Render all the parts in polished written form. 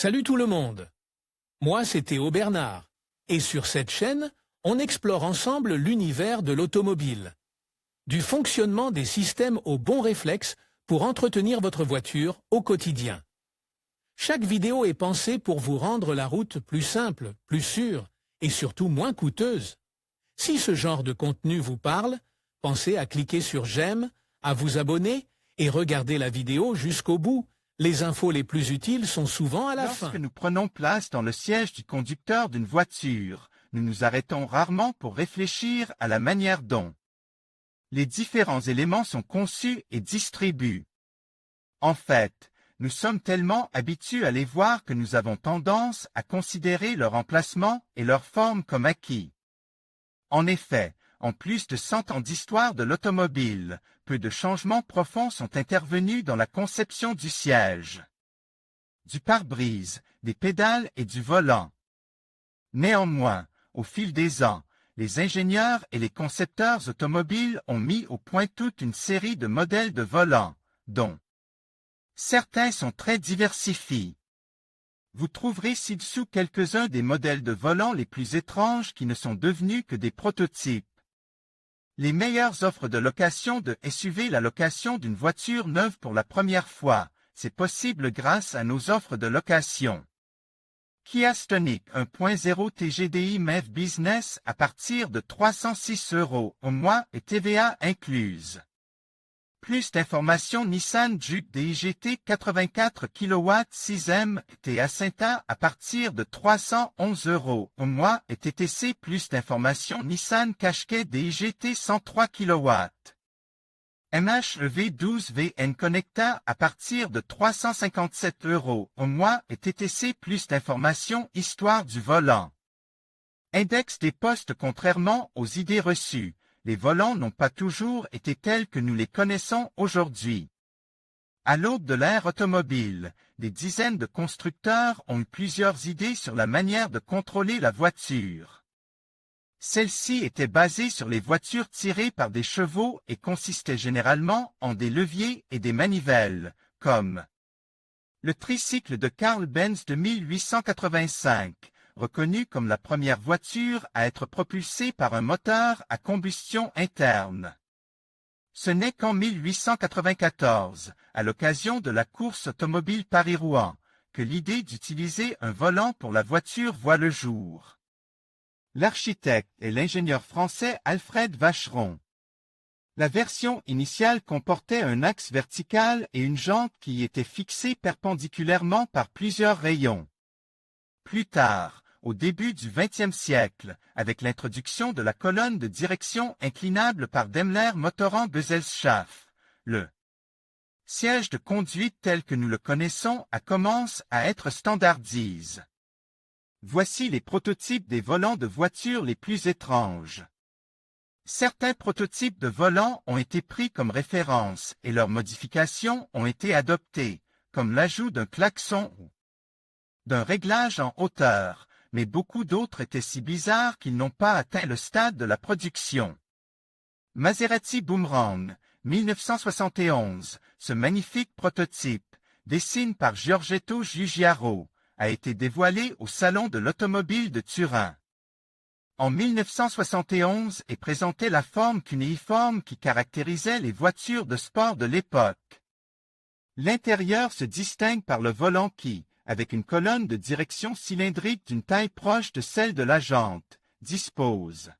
Salut tout le monde. Moi, c'est Théo Bernard. Et sur cette chaîne, on explore ensemble l'univers de l'automobile. Du fonctionnement des systèmes aux bons réflexes pour entretenir votre voiture au quotidien. Chaque vidéo est pensée pour vous rendre la route plus simple, plus sûre et surtout moins coûteuse. Si ce genre de contenu vous parle, pensez à cliquer sur j'aime, à vous abonner et regarder la vidéo jusqu'au bout. Les infos les plus utiles sont souvent à la fin. Lorsque nous prenons place dans le siège du conducteur d'une voiture, nous nous arrêtons rarement pour réfléchir à la manière dont les différents éléments sont conçus et distribués. En fait, nous sommes tellement habitués à les voir que nous avons tendance à considérer leur emplacement et leur forme comme acquis. En effet, en plus de 100 ans d'histoire de l'automobile, peu de changements profonds sont intervenus dans la conception du siège, du pare-brise, des pédales et du volant. Néanmoins, au fil des ans, les ingénieurs et les concepteurs automobiles ont mis au point toute une série de modèles de volants, dont certains sont très diversifiés. Vous trouverez ci-dessous quelques-uns des modèles de volants les plus étranges qui ne sont devenus que des prototypes. Les meilleures offres de location de SUV. La location d'une voiture neuve pour la première fois, c'est possible grâce à nos offres de location. Kia Stonic 1.0 TGDI MEV Business à partir de 306 € au mois et TVA incluse. Plus d'informations. Nissan Juke DIGT 84 kW 6M T Acinta à partir de 311 € au mois et TTC. Plus d'informations. Nissan Qashqai DIGT 103 kW. MHEV 12 VN Connecta à partir de 357 € au mois et TTC. Plus d'informations. Histoire du volant. Index des postes. Contrairement aux idées reçues, les volants n'ont pas toujours été tels que nous les connaissons aujourd'hui. À l'aube de l'ère automobile, des dizaines de constructeurs ont eu plusieurs idées sur la manière de contrôler la voiture. Celles-ci étaient basées sur les voitures tirées par des chevaux et consistaient généralement en des leviers et des manivelles, comme le tricycle de Carl Benz de 1885, reconnu comme la première voiture à être propulsée par un moteur à combustion interne. Ce n'est qu'en 1894, à l'occasion de la course automobile Paris-Rouen, que l'idée d'utiliser un volant pour la voiture voit le jour. L'architecte est l'ingénieur français Alfred Vacheron. La version initiale comportait un axe vertical et une jante qui étaient fixées perpendiculairement par plusieurs rayons. Plus tard, au début du XXe siècle, avec l'introduction de la colonne de direction inclinable par Daimler Motoren Gesellschaft, le siège de conduite tel que nous le connaissons commence à être standardisé. Voici les prototypes des volants de voitures les plus étranges. Certains prototypes de volants ont été pris comme référence et leurs modifications ont été adoptées, comme l'ajout d'un klaxon ou d'un réglage en hauteur, mais beaucoup d'autres étaient si bizarres qu'ils n'ont pas atteint le stade de la production. Maserati Boomerang, 1971, ce magnifique prototype, dessiné par Giorgetto Giugiaro, a été dévoilé au Salon de l'automobile de Turin. En 1971 et présentait la forme cunéiforme qui caractérisait les voitures de sport de l'époque. L'intérieur se distingue par le volant qui, avec une colonne de direction cylindrique d'une taille proche de celle de la jante, dispose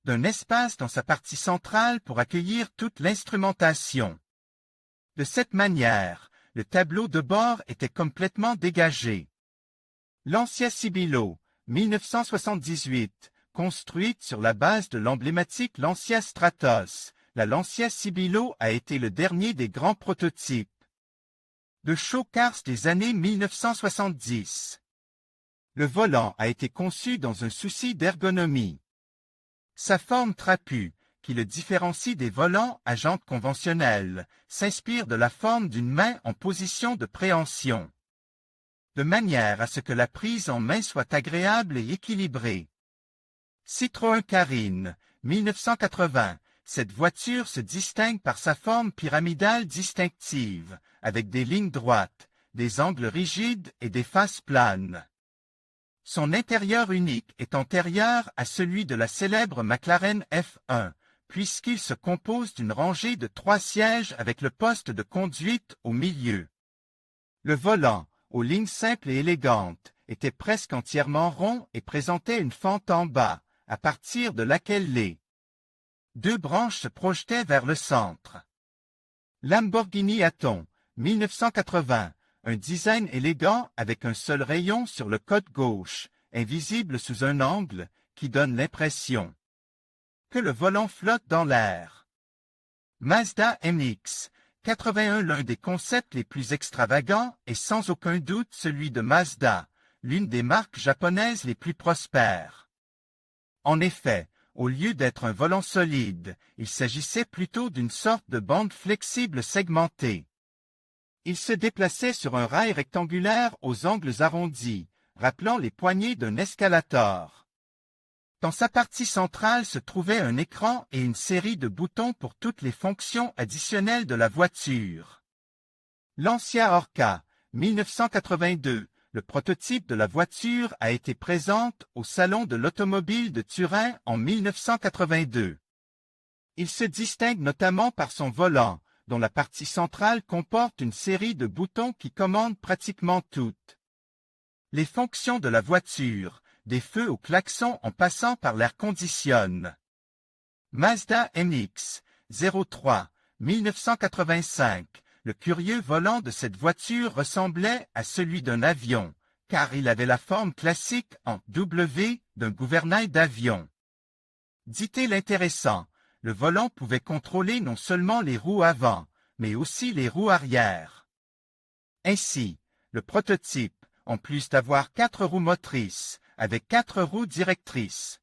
d'un espace dans sa partie centrale pour accueillir toute l'instrumentation. De cette manière, le tableau de bord était complètement dégagé. Lancia Sibilo, 1978, construite sur la base de l'emblématique Lancia Stratos, la Lancia Sibilo a été le dernier des grands prototypes de show cars des années 1970. Le volant a été conçu dans un souci d'ergonomie. Sa forme trapue, qui le différencie des volants à jantes conventionnelles, s'inspire de la forme d'une main en position de préhension, de manière à ce que la prise en main soit agréable et équilibrée. Citroën Carine, 1980, cette voiture se distingue par sa forme pyramidale distinctive, avec des lignes droites, des angles rigides et des faces planes. Son intérieur unique est antérieur à celui de la célèbre McLaren F1, puisqu'il se compose d'une rangée de 3 sièges avec le poste de conduite au milieu. Le volant, aux lignes simples et élégantes, était presque entièrement rond et présentait une fente en bas, à partir de laquelle les 2 branches se projetaient vers le centre. Lamborghini Aton, 1980, un design élégant avec un seul rayon sur le côté gauche, invisible sous un angle, qui donne l'impression que le volant flotte dans l'air. Mazda MX, 81, l'un des concepts les plus extravagants et sans aucun doute celui de Mazda, l'une des marques japonaises les plus prospères. En effet, au lieu d'être un volant solide, il s'agissait plutôt d'une sorte de bande flexible segmentée. Il se déplaçait sur un rail rectangulaire aux angles arrondis, rappelant les poignées d'un escalator. Dans sa partie centrale se trouvait un écran et une série de boutons pour toutes les fonctions additionnelles de la voiture. Lancia Orca, 1982, le prototype de la voiture a été présente au Salon de l'automobile de Turin en 1982. Il se distingue notamment par son volant, dont la partie centrale comporte une série de boutons qui commandent pratiquement toutes les fonctions de la voiture, des feux au klaxon en passant par l'air conditionne. Mazda MX 03, 1985. Le curieux volant de cette voiture ressemblait à celui d'un avion, car il avait la forme classique en W d'un gouvernail d'avion. Dit-il intéressant, le volant pouvait contrôler non seulement les roues avant, mais aussi les roues arrière. Ainsi, le prototype, en plus d'avoir 4 roues motrices, avait 4 roues directrices.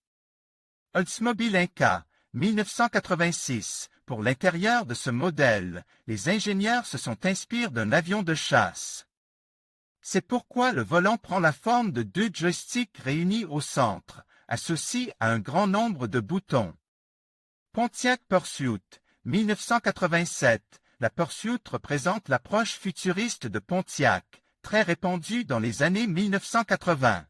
Oldsmobile Inca, 1986. Pour l'intérieur de ce modèle, les ingénieurs se sont inspirés d'un avion de chasse. C'est pourquoi le volant prend la forme de 2 joysticks réunis au centre, associés à un grand nombre de boutons. Pontiac Pursuit, 1987. La Pursuit représente l'approche futuriste de Pontiac, très répandue dans les années 1980.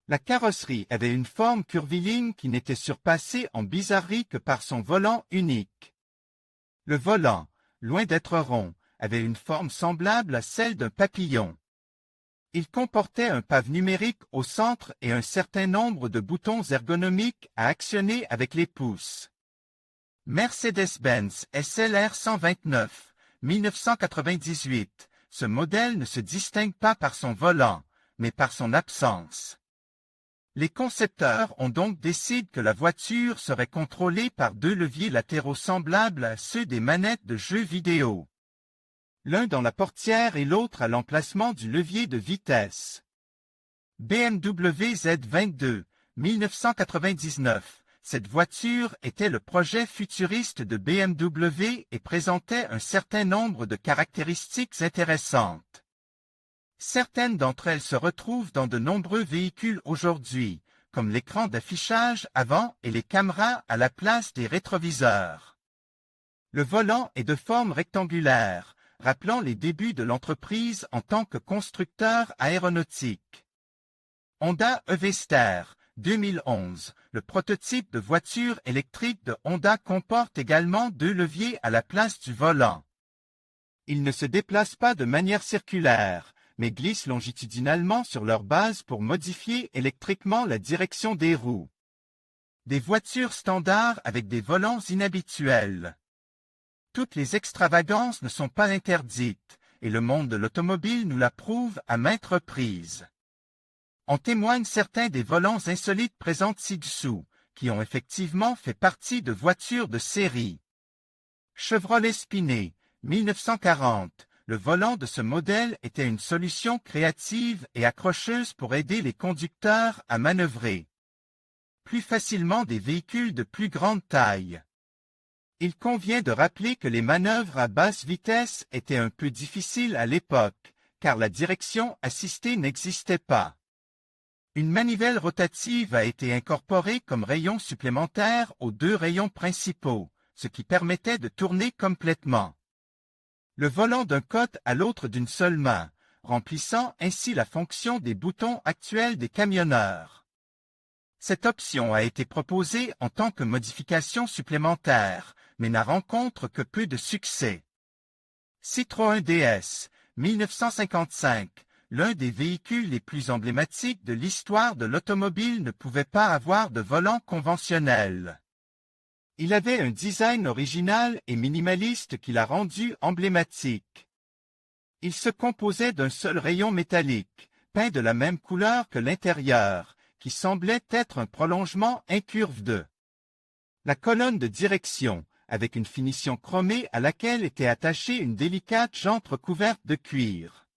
La carrosserie avait une forme curviligne qui n'était surpassée en bizarrerie que par son volant unique. Le volant, loin d'être rond, avait une forme semblable à celle d'un papillon. Il comportait un pave numérique au centre et un certain nombre de boutons ergonomiques à actionner avec les pouces. Mercedes-Benz SLR 129, 1998. Ce modèle ne se distingue pas par son volant, mais par son absence. Les concepteurs ont donc décidé que la voiture serait contrôlée par 2 leviers latéraux semblables à ceux des manettes de jeux vidéo. L'un dans la portière et l'autre à l'emplacement du levier de vitesse. BMW Z22, 1999. Cette voiture était le projet futuriste de BMW et présentait un certain nombre de caractéristiques intéressantes. Certaines d'entre elles se retrouvent dans de nombreux véhicules aujourd'hui, comme l'écran d'affichage avant et les caméras à la place des rétroviseurs. Le volant est de forme rectangulaire, rappelant les débuts de l'entreprise en tant que constructeur aéronautique. Honda E-Vester, 2011. Le prototype de voiture électrique de Honda comporte également 2 leviers à la place du volant. Ils ne se déplacent pas de manière circulaire, mais glissent longitudinalement sur leur base pour modifier électriquement la direction des roues. Des voitures standards avec des volants inhabituels. Toutes les extravagances ne sont pas interdites, et le monde de l'automobile nous la prouve à maintes reprises. En témoignent certains des volants insolites présents ci-dessous, qui ont effectivement fait partie de voitures de série. Chevrolet Spiné, 1940. Le volant de ce modèle était une solution créative et accrocheuse pour aider les conducteurs à manœuvrer plus facilement des véhicules de plus grande taille. Il convient de rappeler que les manœuvres à basse vitesse étaient un peu difficiles à l'époque, car la direction assistée n'existait pas. Une manivelle rotative a été incorporée comme rayon supplémentaire aux 2 rayons principaux, ce qui permettait de tourner complètement le volant d'un côté à l'autre d'une seule main, remplissant ainsi la fonction des boutons actuels des camionneurs. Cette option a été proposée en tant que modification supplémentaire, mais n'a rencontre que peu de succès. Citroën DS, 1955, l'un des véhicules les plus emblématiques de l'histoire de l'automobile, ne pouvait pas avoir de volant conventionnel. Il avait un design original et minimaliste qui l'a rendu emblématique. Il se composait d'un seul rayon métallique, peint de la même couleur que l'intérieur, qui semblait être un prolongement incurve de la colonne de direction, avec une finition chromée à laquelle était attachée une délicate jantre recouverte de cuir.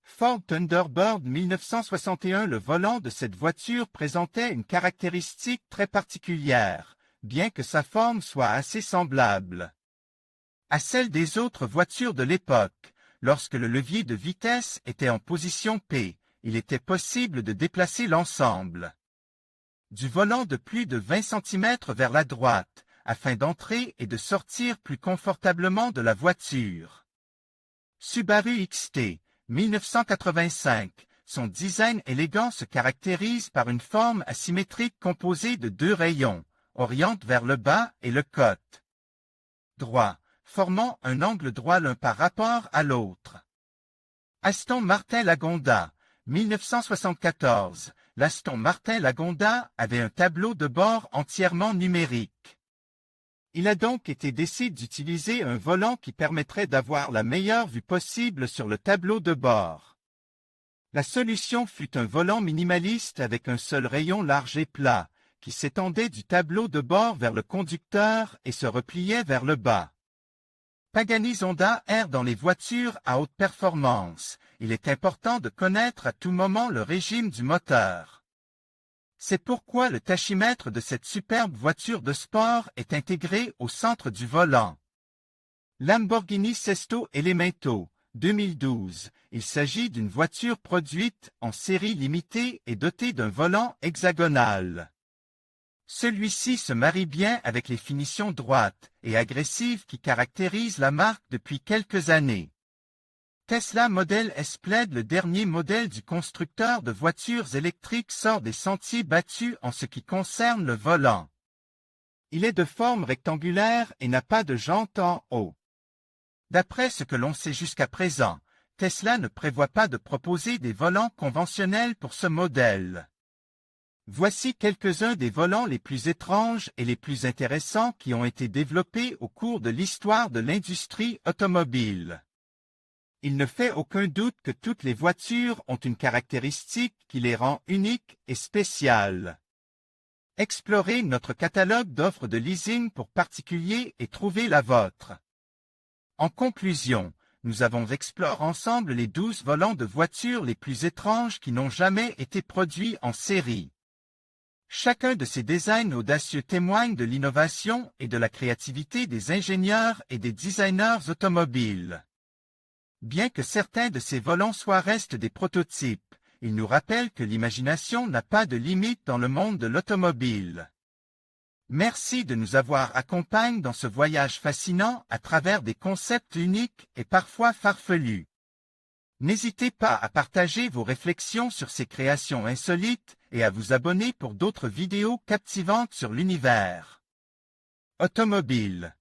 Ford Thunderbird 1961. Le volant de cette voiture présentait une caractéristique très particulière, bien que sa forme soit assez semblable à celle des autres voitures de l'époque. Lorsque le levier de vitesse était en position P, il était possible de déplacer l'ensemble du volant de plus de 20 cm vers la droite, afin d'entrer et de sortir plus confortablement de la voiture. Subaru XT, 1985, son design élégant se caractérise par une forme asymétrique composée de deux rayons, oriente vers le bas et le côté droit, formant un angle droit l'un par rapport à l'autre. Aston Martin Lagonda, 1974. L'Aston Martin Lagonda avait un tableau de bord entièrement numérique. Il a donc été décidé d'utiliser un volant qui permettrait d'avoir la meilleure vue possible sur le tableau de bord. La solution fut un volant minimaliste avec un seul rayon large et plat, qui s'étendait du tableau de bord vers le conducteur et se repliait vers le bas. Pagani Zonda erre dans les voitures à haute performance. Il est important de connaître à tout moment le régime du moteur. C'est pourquoi le tachymètre de cette superbe voiture de sport est intégré au centre du volant. Lamborghini Sesto Elemento, 2012. Il s'agit d'une voiture produite en série limitée et dotée d'un volant hexagonal. Celui-ci se marie bien avec les finitions droites et agressives qui caractérisent la marque depuis quelques années. Tesla Model S Plaid, le dernier modèle du constructeur de voitures électriques, sort des sentiers battus en ce qui concerne le volant. Il est de forme rectangulaire et n'a pas de jantes en haut. D'après ce que l'on sait jusqu'à présent, Tesla ne prévoit pas de proposer des volants conventionnels pour ce modèle. Voici quelques-uns des volants les plus étranges et les plus intéressants qui ont été développés au cours de l'histoire de l'industrie automobile. Il ne fait aucun doute que toutes les voitures ont une caractéristique qui les rend uniques et spéciales. Explorez notre catalogue d'offres de leasing pour particuliers et trouvez la vôtre. En conclusion, nous avons exploré ensemble les 12 volants de voitures les plus étranges qui n'ont jamais été produits en série. Chacun de ces designs audacieux témoigne de l'innovation et de la créativité des ingénieurs et des designers automobiles. Bien que certains de ces volants restent des prototypes, ils nous rappellent que l'imagination n'a pas de limite dans le monde de l'automobile. Merci de nous avoir accompagnés dans ce voyage fascinant à travers des concepts uniques et parfois farfelus. N'hésitez pas à partager vos réflexions sur ces créations insolites et à vous abonner pour d'autres vidéos captivantes sur l'univers automobile.